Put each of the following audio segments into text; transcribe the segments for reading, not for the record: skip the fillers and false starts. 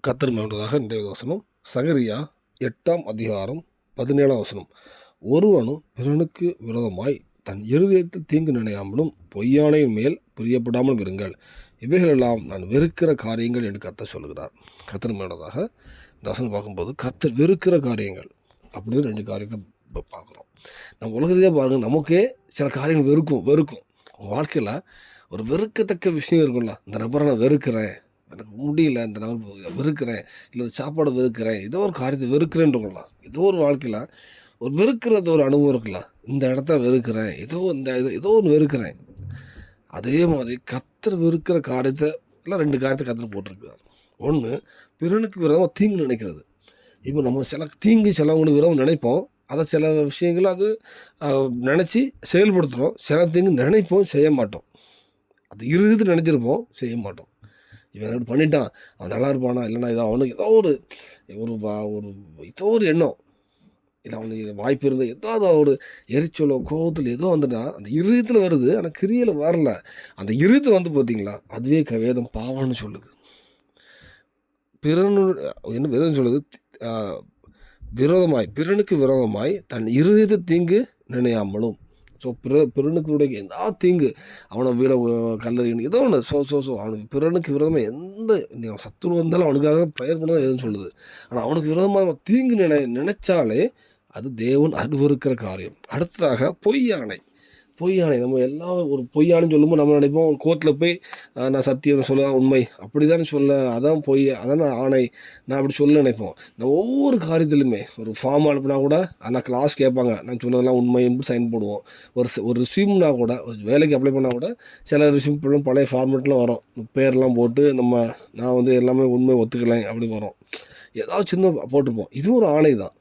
கர்த்தர் மேன்றதாக இன்றைய வசனம் சகரியா 8ஆம் அதிகாரம் 17ஆம் வசனம். ஒருவனும் பிறனுக்கு விரோதமாய் தன் இருதயத்தில் தீங்கு நினையாமலும் பொய்யானையின் மேல் பிரியப்படாமலும் இருங்கள், இவைகளெல்லாம் நான் வெறுக்கிற காரியங்கள் என்று கர்த்தர் சொல்கிறார். கர்த்தர் மேன்றதாக இந்த வசனம் பார்க்கும்போது கர்த்தர் வெறுக்கிற காரியங்கள் அப்படின்னு 2 காரியத்தை பார்க்குறோம். நம்ம உலகத்தையே பாருங்கள், நமக்கே சில காரியங்கள் வெறுக்கும். உங்கள் வாழ்க்கையில் ஒரு வெறுக்கத்தக்க விஷயம் இருக்கும்ல, இந்த நபரை நான் வெறுக்கிறேன், எனக்கு முடியல, இந்த நபர் வெறுக்கிறேன், இல்லை சாப்பாடு வெறுக்கிறேன், ஏதோ ஒரு காரியத்தை வெறுக்கிறேன்றவங்களாம். ஏதோ ஒரு வாழ்க்கையில் ஒரு வெறுக்கிறது ஒரு அனுபவம் இருக்குல்ல, இந்த இடத்த வெறுக்கிறேன், ஏதோ ஒன்று வெறுக்கிறேன். அதே மாதிரி கர்த்தர் வெறுக்கிற காரியத்தை எல்லாம் 2 காரியத்தை கர்த்தர் போட்டிருக்கிறார். ஒன்று, பிறனுக்கு விரோதமாக தீங்கு நினைக்கிறது. இப்போ நம்ம சிலவங்களுக்கு விரோதம் நினைப்போம், அதை சில விஷயங்களை அது நினச்சி செயல்படுத்துகிறோம். சில தீங்கு நினைப்போம், செய்ய மாட்டோம். அது இருது நினச்சிருப்போம், செய்ய மாட்டோம். இவன் எப்படி பண்ணிட்டான், அவன் நல்லா இருப்பானா, இல்லைன்னா அவனுக்கு ஏதோ ஒரு எண்ணம், இல்லை அவனுக்கு வாய்ப்பு இருந்தால் ஏதாவது ஒரு எரிச்சலோ கோபத்தில் ஏதோ வந்துட்டா அந்த இருதயத்தில் வருது, ஆனால் கிரியையில் வரல. அந்த இருதயத்தில் பார்த்தீங்களா, அதுவே வேதம் பாவம்னு சொல்லுது. என்ன வேதம் சொல்லுது, பிறனுக்கு விரோதமாய் தன் இருதயத்தை தீங்கு நினையாமலும். ஸோ பிறனுக்கு எந்த தீங்கு, அவனை வீட கல்லறியணும், ஏதோ ஒன்று அவனுக்கு பிறனுக்கு விரோதமாக எந்த சத்துரு வந்தாலும் அவனுக்காக ப்ரேயர் பண்ண எதுன்னு சொல்லுது. ஆனால் அவனுக்கு விரோதமாக தீங்கு நினைச்சாலே அது தேவன் அருவருக்கிற காரியம். அடுத்ததாக பொய்யானை. நம்ம எல்லாம் ஒரு பொய்யானு சொல்லும்போது நம்ம நினைப்போம், கோர்ட்டில் போய் நான் சத்தியம் சொல்ல உண்மை அப்படி தானே சொல்ல, அதான் பொய், அதான் ஆணை, நான் அப்படி சொல்ல நினைப்போம். நான் ஒவ்வொரு காரியத்திலுமே ஒரு ஃபார்ம் அனுப்புனா கூட அதெல்லாம் கிளாஸ் கேட்பாங்க, நான் சொன்னதெல்லாம் உண்மைன்னு சைன் போடுவோம். ஒரு ரிசியூம்னா கூட, ஒரு வேலைக்கு அப்ளை பண்ணால் கூட சில ரிசியூம் பழைய ஃபார்மேட்லாம் வரும், பேர்லாம் போட்டு நான் எல்லாமே உண்மை ஒத்துக்கலை அப்படி வரும். ஏதாவது சின்ன போட்டிருப்போம். இதுவும் ஒரு ஆணை தான்.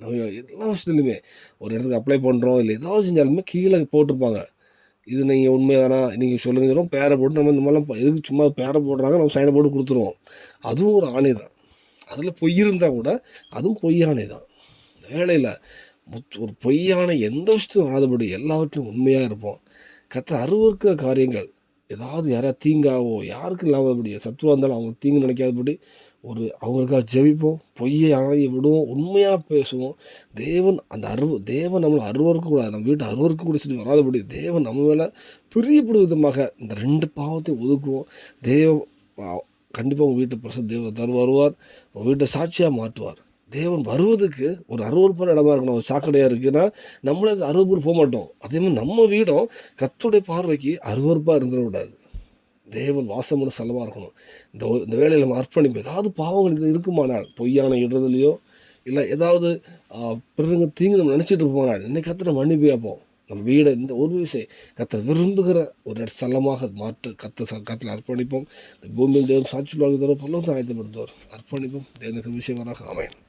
நம்ம எல்லா விஷயத்துலையுமே ஒரு இடத்துக்கு அப்ளை பண்ணுறோம், இல்லை ஏதாவது செஞ்சாலுமே கீழே போட்டிருப்பாங்க, இது நீங்கள் உண்மைதானா நீங்கள் சொல்லுங்கிறோம், பேரை போட்டு நம்ம இந்த மாதிரிலாம் எதுக்கு சும்மா பேரை போடுறாங்க, நம்ம சைனை போட்டு கொடுத்துருவோம். அதுவும் ஒரு ஆணை தான். அதில் பொய் இருந்தால் கூட அதுவும் பொய்யானை தான். இந்த வேலையில் ஒரு பொய்யான எந்த விஷயத்தையும் வராதபடி எல்லாவற்றிலும் உண்மையாக இருப்போம். கர்த்தர் அருவருக்கிற காரியங்கள், ஏதாவது யாராவது தீங்காவோ யாருக்கும் இல்லாதபடி, சத்துருவாக இருந்தாலும் அவங்களுக்கு தீங்கு நினைக்காதபடி அவங்களுக்காக ஜெபிப்போம், பொய்யை ஆணையை விடுவோம், உண்மையாக பேசுவோம். தேவன் நம்மளை அருவருக்கக்கூடாது, நம்ம வீட்டை அருவருக்கக்கூட சொல்லி வராதபடி தேவன் நம்ம மேலே பிரியப்படும் விதமாக இந்த 2 பாவத்தையும் ஒதுக்குவோம். கண்டிப்பாக உங்கள் வீட்டை தேவன் வருவார், உங்கள் வீட்டை சாட்சியாக மாற்றுவார். தேவன் வருவதுக்கு ஒரு அருவருப்பான இடமா இருக்கணும். ஒரு சாக்கடையாக இருக்குன்னா நம்மளே அந்த அருவருப்பு போக மாட்டோம். அதே மாதிரி நம்ம வீடும் கர்த்தருடைய பார்வைக்கு அருவருப்பாக இருந்துடக்கூடாது. தேவன் வாசமான ஸ்தலமாக இருக்கணும். இந்த வேலையில் நம்ம அர்ப்பணிப்போம். ஏதாவது பாவங்கள் இதில் இருக்குமானால், பொய்யான இடுறதுலையோ இல்லை ஏதாவது பிறகு தீங்கு நம்ம நினச்சிட்டு இருப்போம்னால், இன்னைக்கு கர்த்தரை மன்னிப்பு கேட்போம். நம்ம வீடை இந்த ஒரு விஷயம் கர்த்தர் விரும்புகிற ஒரு ஸ்தலமாக மாற்ற கர்த்தரை அர்ப்பணிப்போம். இந்த பூமியில் தேவன் சாட்சி வாழ்க்கை தர பொருளும் ஆயத்தப்படுத்துவார். அர்ப்பணிப்போம். தேவனுக்கு விஷயமாக அமையணும்.